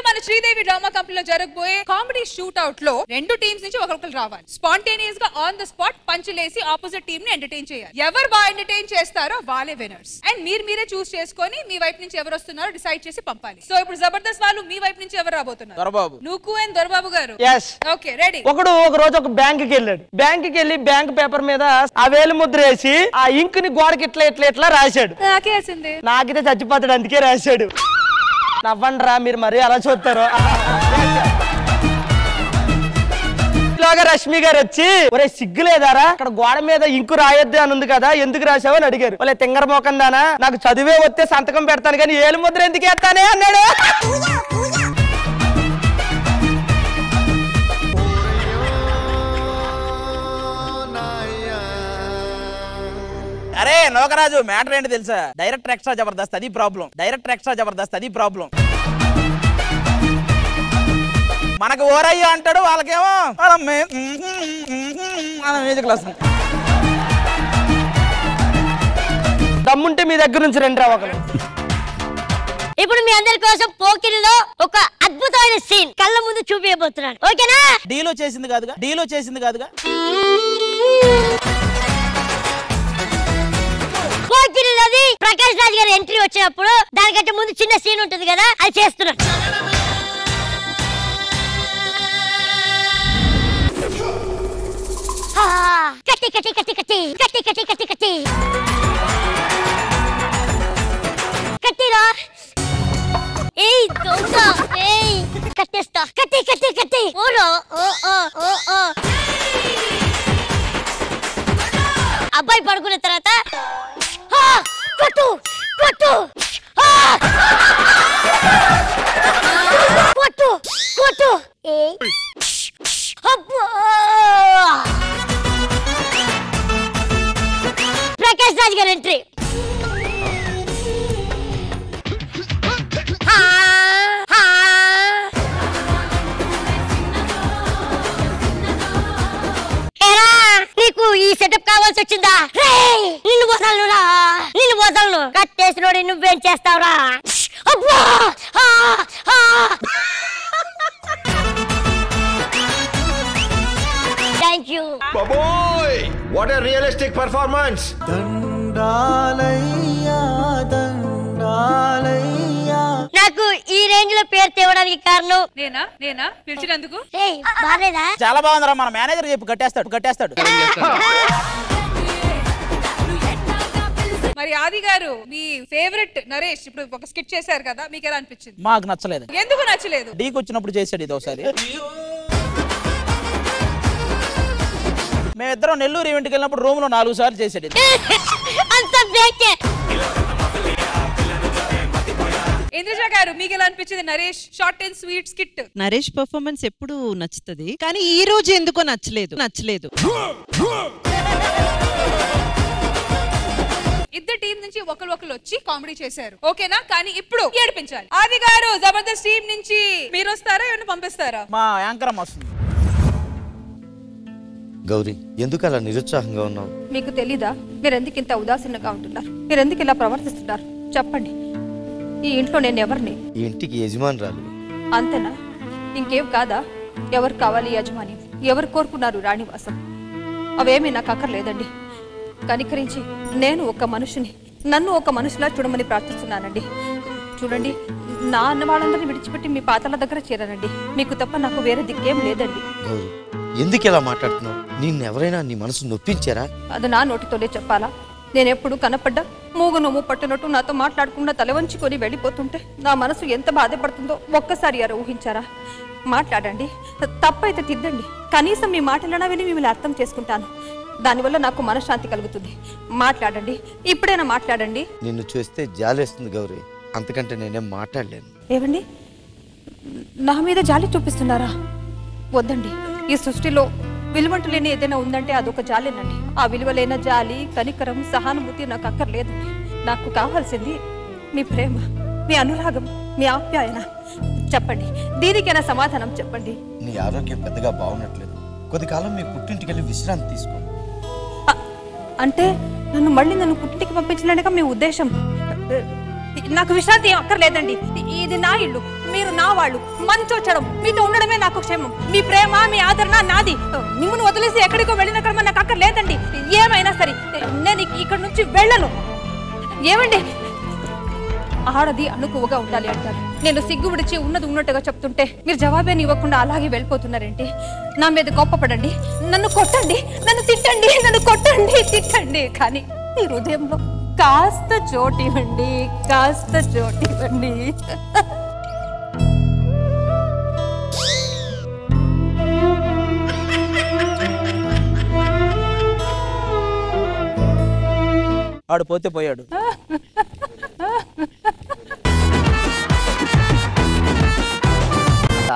మన శ్రీదేవి డ్రామా కంపెనీలో జరగబోయే కామెడీ షూట్ అవుట్ లో రెండు టీమ్స్ నుంచి ఒకరికొకరు రావాలి. స్పాంటేనియస్ గా ఆన్ ద స్పాట్ పంచులేసి ఆపోజిట్ టీమ్ ని ఎంటర్టైన్ చేయాలి. ఎవరు బాగా ఎంటర్టైన్ చేస్తారో వాళ్ళే విన్నర్స్. అండ్ మీరే చూస్ చేసుకొని మీ వైపు నుంచి ఎవరు వస్తున్నారో డిసైడ్ చేసి పంపాలి. సో ఇప్పుడు జబర్దస్త్ వాళ్ళు మీ వైపు నుంచి ఎవరు రాబోతున్నారు? దొరబాబు. నువ్వు అండ్ దొరబాబు గారు. Okay ready. ఒక రోజు ఒక బ్యాంక్ కి వెళ్ళాడు. బ్యాంక్ కి వెళ్ళి బ్యాంక్ పేపర్ మీద ఆ వేలు ముద్ర వేసి ఆ ఇంక్ ని గోడకి ఇట్లా రాశాడు. నాకైతే చచ్చిపోతాడు అందుకే రాశాడు. నవ్వండ్రా మీరు మరీ అలా చూస్తారు. రష్మి గారు వచ్చి ఒరే సిగ్గులేదారా అక్కడ గోడ మీద ఇంకు రాయొద్దు అని ఉంది కదా ఎందుకు రాసావు అని అడిగారు. వాళ్ళ తింగర మోకందానా నాకు చదివే వస్తే సంతకం పెడతాను కానీ ఏలు ముద్ర ఎందుకు వేస్తానే అన్నాడు. అరే నోకరాజు మ్యాటర్ ఏంటి తెలుసా? డైరెక్టర్ ఎక్స్ట్రా జబర్దస్త్ అది ప్రాబ్లం. మనకు ఓరయ్యో అంటాడు వాళ్ళకేమో మ్యూజిక్ క్లాస్. దమ్ముంటే మీ దగ్గర నుంచి రండి ఒకరు. ఇప్పుడు మీ అందరి కోసం పోకిరిలో ఒక అద్భుతమైన సీన్ కళ్ళ ముందు చూపించబోతున్నాను. ఓకేనా? డీలో చేసింది కాదుగా. పోకిరిలోది ప్రకాష్ రాజ్ గారి ఎంట్రీ వచ్చినప్పుడు దానికంటే ముందు చిన్న సీన్ ఉంటుంది కదా అది చేస్తున్నాను. కట్టి కట్టిరా ఏయ్ దొంగ ఏయ్ కట్టేస్తా కట్టి ఓరో ఓ అబ్బాయి పడుకున్న తర్వాత కొట్టు ఏయ్ అబ్బా ప్రకాష్ రాజ్ గారి ఎంట్రీ. నీకు ఈ సెటప్ కావాల్సి వచ్చిందా? నిన్ను వదలను కట్టేసినోడి నువ్వేం చేస్తావురా? అబ్బా thank you. What a realistic performance! నాకు ఈ రేంజ్ లో పేరు తేవడానికి కారణం నేనా పిలిచినందుకు. బాలేదా? చాలా బాగుందిరా. మన మేనేజర్ చెప్పు కట్టేస్తాడు. మరి ఆది గారు మీ ఫేవరెట్ నరేష్ ఇప్పుడు ఒక స్కిట్ చేశారు కదా మీకు ఎలా అనిపించింది? మాకు నచ్చలేదు. ఎందుకు నచ్చలేదు? డీకి వచ్చినప్పుడు చేశాడు ఇది ఒకసారి. మేమిద్దరం నెల్లూరు ఈవెంట్కి వెళ్ళినప్పుడు రూమ్ లో 4 సార్లు చేసాడు. ఇంద్రజ గారు మీకు ఎలా అనిపించింది Naresh short and sweet skit? Naresh performance ఎప్పుడు నచ్చుతుంది కానీ ఈ రోజు ఎందుకో నచ్చలేదు. ఇద్దరు టీం నుంచి ఒకరు వచ్చి కామెడీ చేశారు ఓకేనా? కానీ ఇప్పుడు ఏడిపించాలి. ఆది గారు జబర్దస్త్ టీం నుంచి మీరు వస్తారా ఏమైనా పంపిస్తారా? మా యాంకర్ అమ్మ వస్తుంది. గౌరీ ఎందుకు అలా నిరుత్సాహంగా ఉన్నావు? మీకు తెలీదా మీరు ఎందుకు ఇంత ఉదాసీనంగా ఉంటున్నారు? మీరు ఎందుకు ఇలా ప్రవర్తిస్తున్నారు చెప్పండి. ఈ ఇంట్లో నేను ఎవరిని? ఈ ఇంటికి యజమానురాలు. అంతేనా? ఇంకేం కాదా? ఎవరు కావాలి యజమాని? ఎవరు కోరుకున్నారు రాణివాసం? అవేమీ నాకు అక్కర్లేదండి. కనికరించి నేను ఒక మనుషుని నన్ను ఒక మనుషులా చూడమని ప్రార్థిస్తున్నానండి. చూడండి నా అన్న వాళ్ళందరినీ విడిచిపెట్టి మీ పాతల దగ్గర చేరానండి. మీకు తప్ప నాకు వేరే దిక్కేం లేదండి. గౌరీ ఎందుకు ఇలా మాట్లాడుతున్నావు? నిన్నెవరైనా నీ మనసు నొప్పించారా? అది నా నోటితోనే చెప్పాలా? నేనెప్పుడు కనపడ్డా మూగు నొమ్ము పట్టినట్టు నాతో మాట్లాడకుండా తలవంచుకొని వెళ్ళిపోతుంటే నా మనసు ఎంత బాధపడుతుందో ఒక్కసారి అలా ఊహించారా? మాట్లాడండి, తప్పైతే తిద్దండి. కనీసం మీ మాటలైనా విని మిమ్మల్ని అర్థం చేసుకుంటాను. దానివల్ల నాకు మనశ్శాంతి కలుగుతుంది. మాట్లాడండి, ఇప్పుడైనా మాట్లాడండి. నిన్ను చూస్తే జాలేస్తుంది గౌరీ, అంతకంటే నేనేం మాట్లాడలేను. ఏవండి నా మీద జాలి చూపిస్తున్నారా? వద్దండి. ఈ సృష్టిలో విలువంటు లేని ఏదైనా ఉందంటే అదొక జాలేనండి. ఆ విలువలైన జాలి, కనికరం, సహానుభూతి నాకు అక్కర్లేదండి. నాకు కావాల్సింది మీ ప్రేమ, మీ అనురాగం, మీ ఆప్యాయన. చెప్పండి, దీనికైనా సమాధానం చెప్పండి. నీ ఆరోగ్యం పెద్దగా బాగున్నట్లేదు. కొద్ది కాలం మీ పుట్టింటికి వెళ్ళి విశ్రాంతి తీసుకో. అంటే నన్ను పుట్టింటికి పంపించలేక మీ ఉద్దేశం? నాకు విశ్రాంతి ఏం అక్కర్లేదండి. ఇది నా ఇల్లు, మీరు నా వాళ్ళు. మంచి వచ్చడం మీతో ఉండడమే నాకు క్షేమం. మీ ప్రేమ మీ ఆదరణ నాది. మిమ్మల్ని వదిలేసి ఎక్కడికో వెళ్ళినక్కడ నాకు అక్కడ లేదండి. ఏమైనా సరే నేను ఇక్కడ నుంచి వెళ్ళను. ఏమండి, ఆడది అణుకువగా ఉండాలి అంటారు. నేను సిగ్గు విడిచి ఉన్నది ఉన్నట్టుగా చెప్తుంటే మీరు జవాబేని ఇవ్వకుండా అలాగే వెళ్ళిపోతున్నారేంటి? నా మీద గొప్పపడండి, నన్ను కొట్టండి, నన్ను తిట్టండి, నన్ను కొట్టండి, తిట్టండి, కానీ మీ హృదయంలో కాస్త చోటివ్వండి, కాస్త చోటివ్వండి. ఆడు పోతే పోయాడు.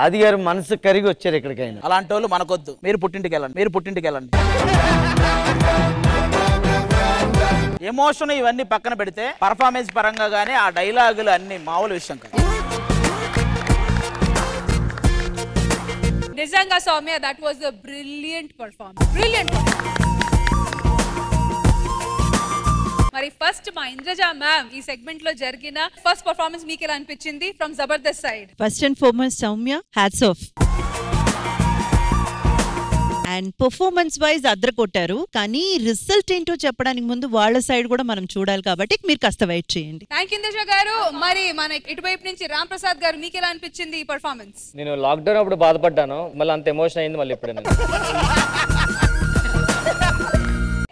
ఆది గారు మనసు కరిగి వచ్చారు ఇక్కడికైనా. అలాంటి వాళ్ళు మనకొద్దు. మీరు పుట్టింటికి వెళ్ళండి, మీరు పుట్టింటికి వెళ్ళండి. ఎమోషన్ ఇవన్నీ పక్కన పెడితే పర్ఫార్మెన్స్ పరంగా గానీ ఆ డైలాగులు అన్ని మామూలు విషయం కాదు. నిజంగా Soumya, that was a brilliant performance, brilliant. మరి ఫస్ట్ మా ఇంద్రజ మ్యామ్ ఈ సెగ్మెంట్ లో జరిగిన ఫస్ట్ పర్ఫార్మెన్స్ మీకు ఎలా అనిపించింది from Jabardasth side? First and foremost Soumya, hats off. And performance wise అద్దరు కొట్టారు, కానీ రిజల్ట్ ఏంటో చెప్పడానికి ముందు వాళ్ళ సైడ్ కూడా మనం చూడాలి కాబట్టి మీరు కాస్త వెయిట్ చేయండి. థ్యాంక్ యూ ఇంద్రజ గారు. మరి మన ఇటువైపు నుంచి రామ్ ప్రసాద్ గారు, మీకు ఎలా అనిపించింది ఈ పర్ఫార్మెన్స్? నేను లాక్డౌన్ అప్పుడు బాధపడ్డాను, మళ్ళీ అంత ఎమోషన్ అయింది మళ్ళీ ఎప్పుడైనా.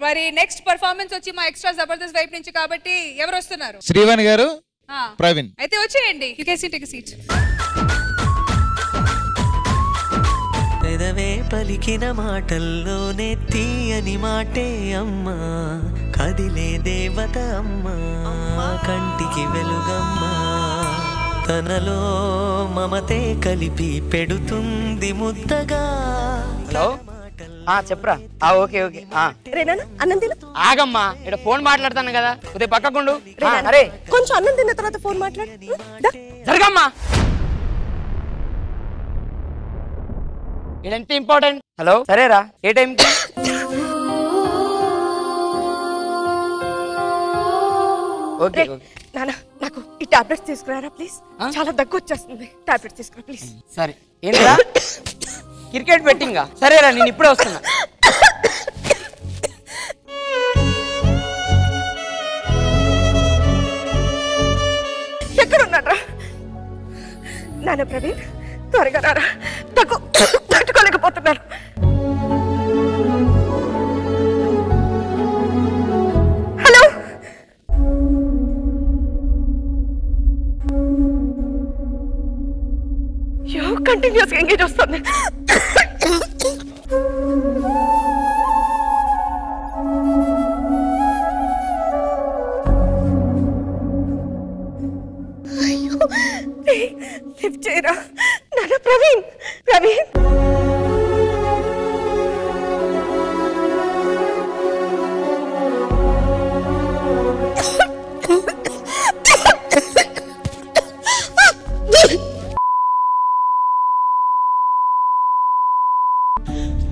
మరి నెక్స్ట్ పర్ఫార్మెన్స్ వచ్చి మా ఎక్స్ట్రా జబర్దస్త్ వైపు నుంచి కాబట్టి ఎవరు వస్తున్నారు? శ్రీవాణి గారు, ప్రవీణ్. అయితే వచ్చేయండి. You can take a seat. పెదవే పలికిన మాటల్లోనే తీయని మాటే అమ్మా, కదిలే దేవత అమ్మా, కంటికి వెలుగమ్మా, తనలో మమతే కలిపి పెడుతుంది ముద్దగా. హలో, చెప్పరా? Okay okay. అన్నం తిను. ఆగమ్మా, ఇక్కడ ఫోన్ మాట్లాడతాను కదా, కొద్దిగా పక్కకుండు. అరే కొంచెం అన్నం తిన్న తర్వాత ఫోన్ మాట్లాడు. జరగమ్మా, ఇది ఎంత ఇంపార్టెంట్. హలో, సరేరా, ఏ టైంకి? ఓకే నాన్న, నాకు ఈ టాబ్లెట్స్ తీసుకురారా ప్లీజ్. చాలా దగ్గు వచ్చేస్తుంది. టాబ్లెట్స్ తీసుకురా ప్లీజ్. సరే. ఏంట్రా, క్రికెట్ బెట్టింగా? సరేరా, నేను ఇప్పుడే వస్తున్నా. ఎక్కడున్నారా నాన్న? ప్రవీణ్, త్వరగా రారా, దగ్గు తట్టుకోలేకపోతున్నారు. హలో, కంటిన్యూస్ ఎంగేజ్ వస్తుంది. అయ్యో, లిఫ్ట్ చేయరా నాన్న. ప్రవీణ్, ప్రవీణ్.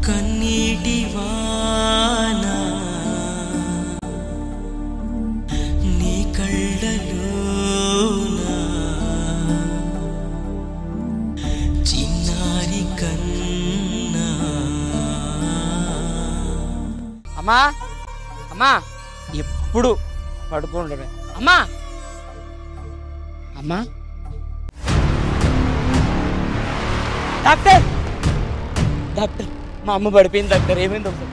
కన్నీటి వానా నీ కళ్ళలోనా, చిన్నారి కన్నా. అమ్మా, అమ్మా, ఎప్పుడు పడుకుంటాడు. అమ్మా, అమ్మా. డాక్టర్, డాక్టర్, మా అమ్మ పడిపోయింది డాక్టర్. ఏమైంది ఒకసారి?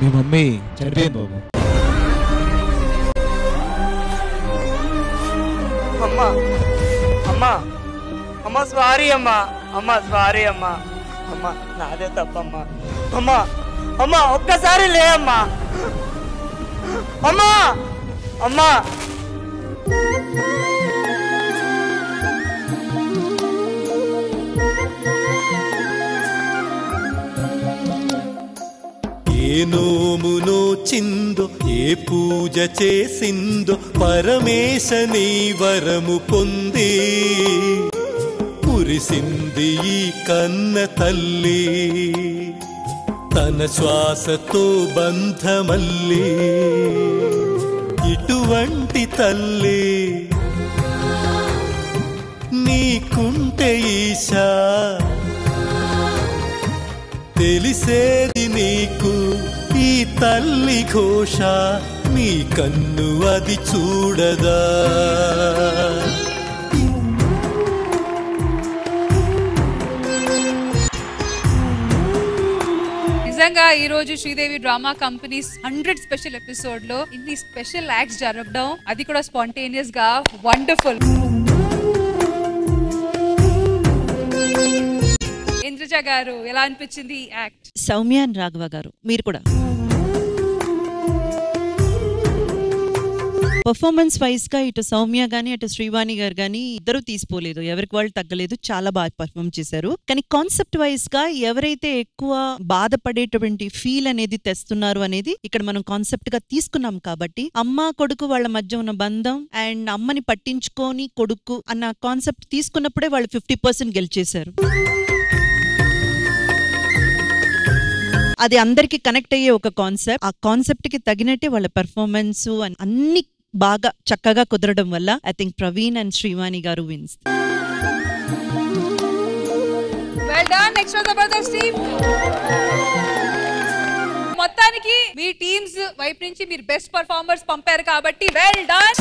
మీ మమ్మీ చనిపోయింది బాబు. అమ్మా, అమ్మా, అమ్మా, సారీ అమ్మా, అమ్మా, సారీ అమ్మా, అమ్మా, నాదే తప్పమ్మా. అమ్మా, అమ్మా, ఒక్కసారి లే అమ్మా, అమ్మా, అమ్మా. ఏ నోము నోచిందో, ఏ పూజ చేసిందో, పరమేశ నీ వరము పొంది కురిసింది ఈ కన్న తల్లి, తన శ్వాసతో బంధమల్లి. ఇటువంటి తల్లి నీకుంటే ఈశా తెలిసేది నీకు ఈ తల్లి ఘోష నీ కన్ను అది చూడదా నిజంగా ఈ రోజు Sridevi drama companies 100 special episode లో ఇన్ని స్పెషల్ యాక్ట్స్ జరగడం అది కూడా స్పాంటేనియస్ గా వండర్ఫుల్. ఇంద్రజ గారు ఎలా అనిపించింది ఈ యాక్ట్? సౌమ్య అండ్ రాఘవ గారు మీరు కూడా పర్ఫార్మెన్స్ వైజ్ గా ఇటు సౌమ్య గానీ అటు శ్రీవాణి గారు గానీ ఇద్దరు తీసిపోలేదు, ఎవరికి వాళ్ళు తగ్గలేదు, చాలా బాగా పర్ఫార్మ్ చేశారు. కానీ కాన్సెప్ట్ వైజ్ గా ఎవరైతే ఎక్కువ బాధపడేటువంటి ఫీల్ అనేది తెస్తున్నారు అనేది ఇక్కడ మనం కాన్సెప్ట్ గా తీసుకున్నాం కాబట్టి అమ్మ కొడుకు వాళ్ళ మధ్య ఉన్న బంధం అండ్ అమ్మని పట్టించుకొని కొడుకు అన్న కాన్సెప్ట్ తీసుకున్నప్పుడే వాళ్ళు 50% గెలిచేశారు. అది అందరికి కనెక్ట్ అయ్యే ఒక కాన్సెప్ట్. ఆ కాన్సెప్ట్ కి తగినట్టే వాళ్ళ పెర్ఫార్మెన్స్ అన్ని బాగా చక్కగా కుదరడం వల్ల I think Praveen and Srivani గారు wins. Well done extra Jabardasth team. మొత్తానికి మీ టీమ్స్ వైపు నుంచి మీరు బెస్ట్ పర్ఫార్మర్స్ పంపారు కాబట్టి వెల్ డన్.